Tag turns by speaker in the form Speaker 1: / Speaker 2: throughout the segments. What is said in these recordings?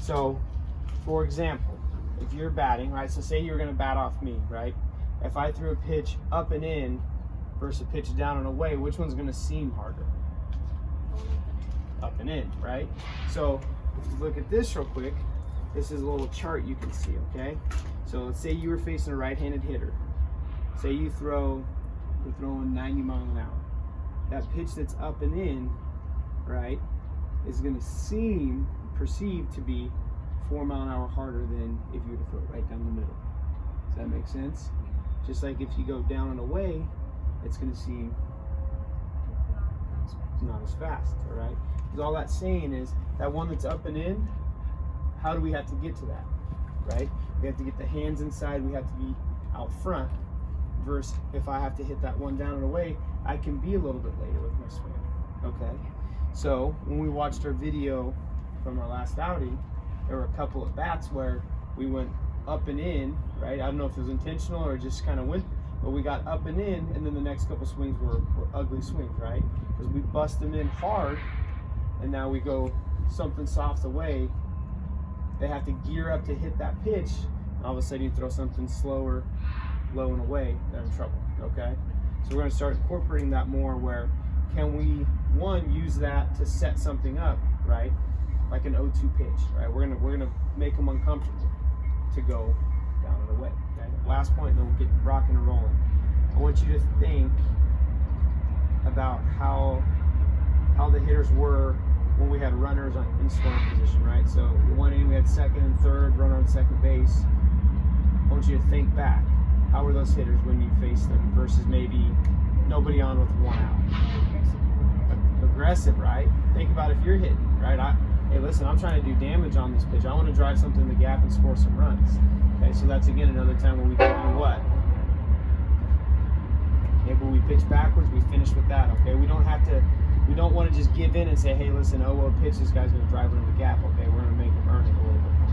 Speaker 1: So, for example, if you're batting, right? So say you're going to bat off me, right? If I threw a pitch up and in versus a pitch down and away, which one's going to seem harder? Up and in, right? So if you look at this real quick, this is a little chart you can see, okay? So let's say you were facing a right-handed hitter. Say you're throwing 90 miles an hour. That pitch that's up and in, right, is going to seem perceived to be 4 mile an hour harder than if you were to throw it right down the middle. Does that make sense? Just like if you go down and away, it's going to seem not as fast, all right? Because all that's saying is that one that's up and in, how do we have to get to that, right? We have to get the hands inside, we have to be out front, versus if I have to hit that one down and away, I can be a little bit later with my swing, okay? So when we watched our video from our last outing, there were a couple of bats where we went up and in, right? I don't know if it was intentional or just kind of went, but we got up and in, and then the next couple swings were ugly swings, right? Because we bust them in hard, and now we go something soft away. They have to gear up to hit that pitch, and all of a sudden you throw something slower, low and away, they're in trouble, okay? So we're gonna start incorporating that more where can we, one, use that to set something up, right? Like an 0-2 pitch, right? We're gonna make them uncomfortable to go down and away, okay? Last point, then we'll get rocking and rolling. I want you to think about how the hitters were when we had runners in scoring position, right? So one inning we had second and third, runner on second base. I want you to think back. How were those hitters when you faced them versus maybe nobody on with one out? Aggressive, right? Think about if you're hitting, right? Hey, listen, I'm trying to do damage on this pitch. I want to drive something in the gap and score some runs. Okay, so that's again another time when we can do what? Maybe we pitch backwards, we finish with that, okay? We don't want to just give in and say, hey, listen, oh, well, pitch, this guy's going to drive it in the gap, okay? We're going to make him earn it a little bit more.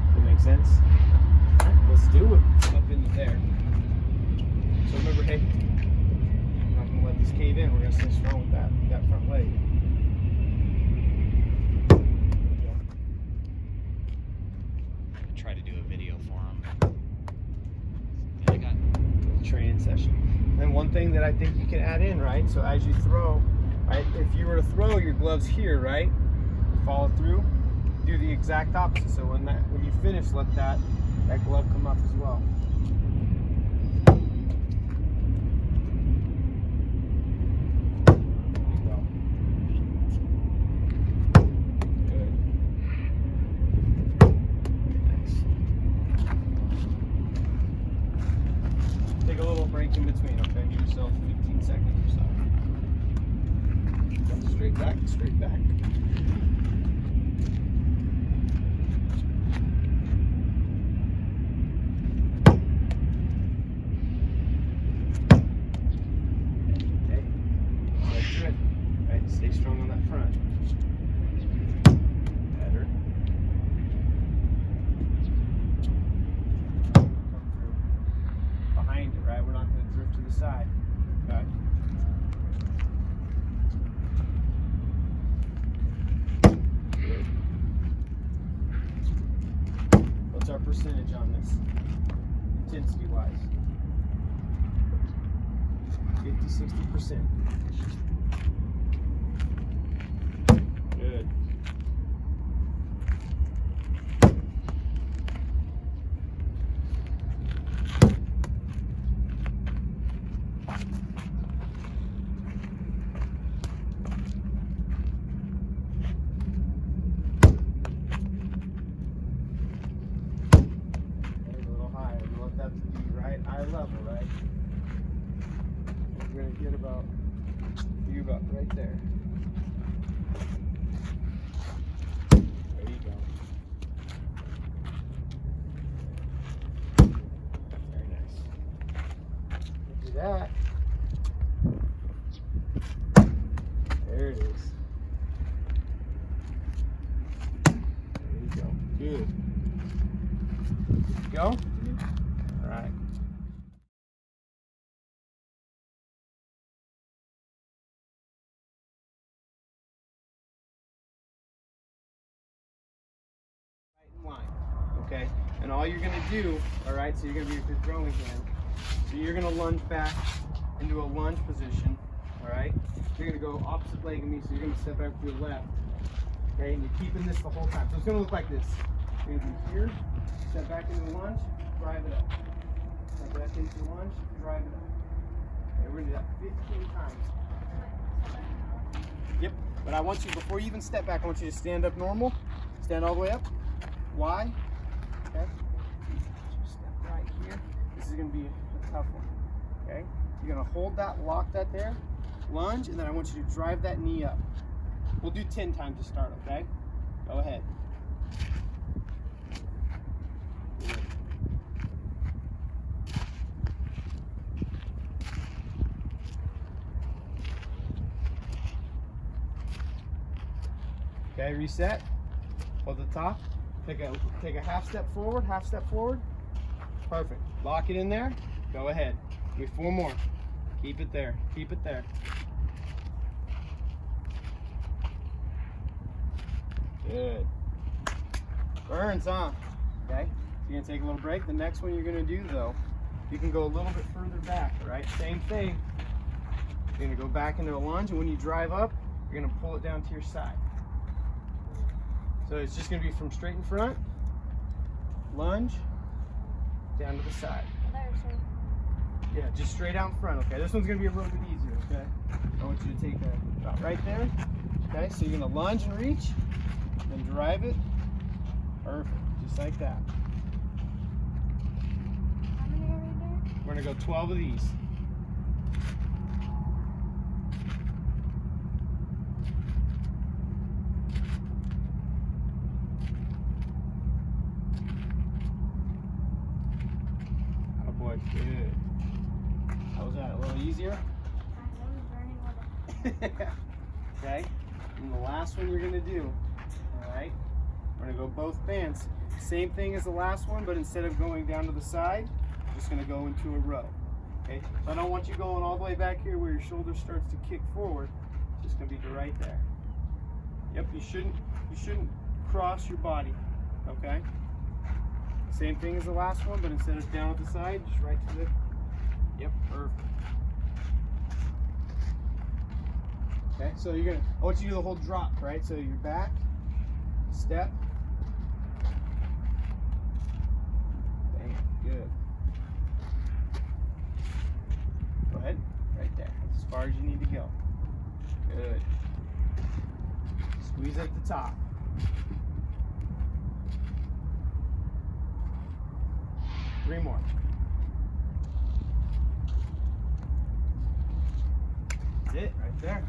Speaker 1: Does that make sense? All right, let's do it. Up into there. So remember, hey, we're not going to let this cave in. We're going to stay strong with that front leg.
Speaker 2: Try to do a video for them. I got
Speaker 1: a training session. And one thing that I think you can add in, right? So as you throw, right? If you were to throw your gloves here, right? Follow through. Do the exact opposite. So when you finish, let that glove come up as well. Take a little break in between, okay? Give yourself 15 seconds or so. Straight back, straight back. Okay, so good. Right, stay strong on that front. Better. Behind it, right? We're not going to drift to the side. Okay. Good. What's our percentage on this? Intensity wise? 50-60%. Good. Eye level, right? We're going to get about right there. There you go. Very nice. Do that. There it is. There you go. Good. Good to go? All right. okay? And all you're gonna do, all right, so you're gonna be with your throwing hand. So you're gonna lunge back into a lunge position, all right? You're gonna go opposite leg of me, so you're gonna step back to your left, okay? And you're keeping this the whole time. So it's gonna look like this. You're gonna be here, step back into lunge, drive it up. Step back into lunge, drive it up. Okay, we're gonna do that 15 times. Yep, but I want you, before you even step back, I want you to stand up normal. Stand all the way up. Why? Okay. Step right here. This is gonna be a tough one. Okay. You're gonna hold that, lock that there, lunge, and then I want you to drive that knee up. We'll do 10 times to start, okay? Go ahead. Okay, reset. Hold the top. Take a half step forward, half step forward. Perfect. Lock it in there. Go ahead. Give me 4 more. Keep it there. Keep it there. Good. Burns, huh? Okay. So you're gonna take a little break. The next one you're gonna do though, you can go a little bit further back, all right? Same thing. You're gonna go back into a lunge, and when you drive up, you're gonna pull it down to your side. So it's just gonna be from straight in front, lunge, down to the side. Yeah, just straight out in front, okay? This one's gonna be a little bit easier, okay? I want you to take that about right there. Okay, so you're gonna lunge and reach, then drive it. Perfect, just like that.
Speaker 3: How many are we doing?
Speaker 1: We're gonna go 12 of these. Oh boy, good. How was that? A little easier? Okay, and the last one you're gonna do, all right? We're gonna go both bands. Same thing as the last one, but instead of going down to the side, we're just gonna go into a row. Okay, so I don't want you going all the way back here where your shoulder starts to kick forward. It's just gonna be right there. Yep, you shouldn't cross your body. Okay. Same thing as the last one, but instead of down at the side, just right to the. Yep, perfect. Okay, so you're gonna. I want you to do the whole drop, right? So you're back, step. Bam, good. Go ahead, right there. That's as far as you need to go. Good. Squeeze at the top. Three more. That's it, right there.